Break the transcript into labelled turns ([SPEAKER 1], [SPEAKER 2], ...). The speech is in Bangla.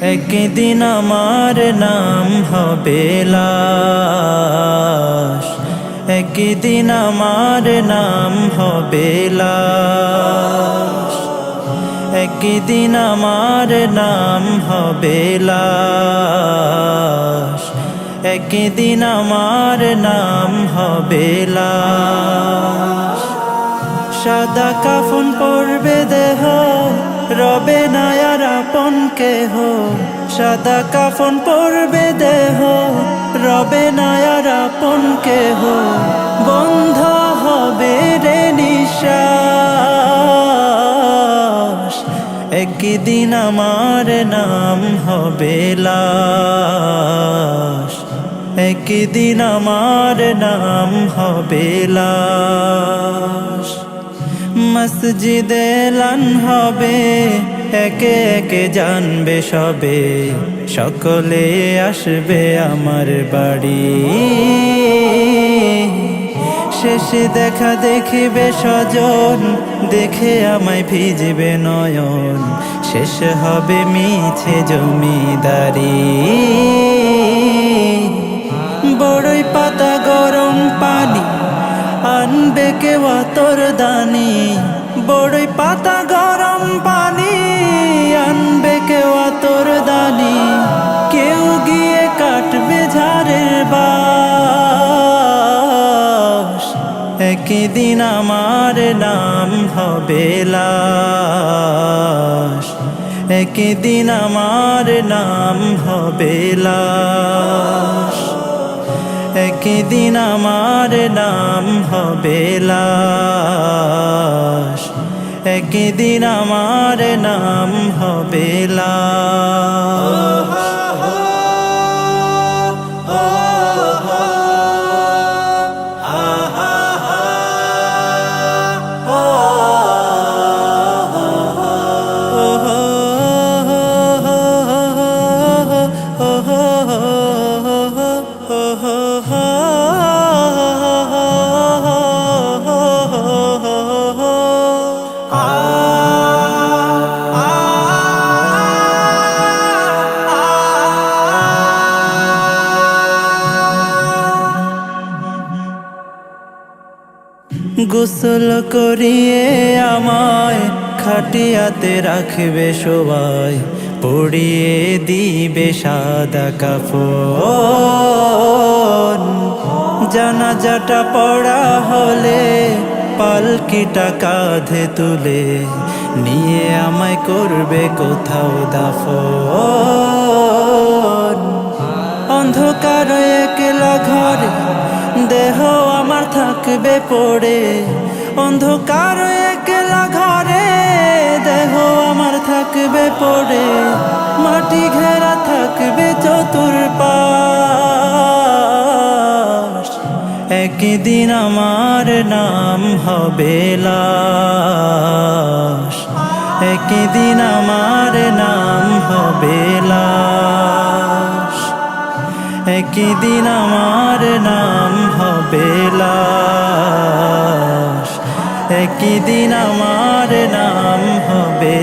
[SPEAKER 1] একদিন আমার নাম হবে লাশ, একদিন আমার নাম হবে লাশ, একদিন আমার নাম হবে লাশ, একদিন আমার নাম হবে লাশ। সাদা কাফন পরবে দেহ, রবে না আর আপন কেহ। সাদা কাফন পরবে দেহ, রবে না আর আপন কেহ। বন্ধ হবে রে নিঃশ্বাস, একদিন আমার নাম হবে লাশ, একদিন আমার নাম হবে লাশ। মসজিদে এলান হবে, একে একে জানবে সবে, সকলে আসবে আমার বাড়ি। শেষে দেখা দেখিবে স্বজন, দেখে আমায় ভিজবে নয়ন। শেষ হবে মিছে জমিদারি, বড়ই পাতা গরম পানি আনবে কেউ আতর দানি। বড়ই পাতা গরম পানি আনবে কেউ আতর দানি। কেউ গিয়ে কাটবে ঝাড়ের বাঁশ, একদিন আমার নাম হবে লাশ, একদিন আমার নাম হবে লাশ, একদিন আমার নাম হবে লাশ, একদিন আমার নাম হবে লাশ। গোসল করিয়ে আমায় খাটিয়াতে রাখবে সবাই, পরিয়ে দিবে সাদা কাফন। জানাজাটা পড়া হলে পালকিটা কাঁধে তুলে নিয়ে আমায় করবে কোথাও দাফন। অন্ধকার একলা ঘরে দেহ আমার থাকবে পড়ে, অন্ধকার একলা ঘরে দেহ আমার থাকবে পড়ে। মাটি ঘেরা থাকবে চতুর্পাশ, একদিন আমার নাম হবে লাশ, একদিন আমার নাম হবে লাশ, একদিন আমার নাম হবে লাশ, একদিন আমার নাম হবে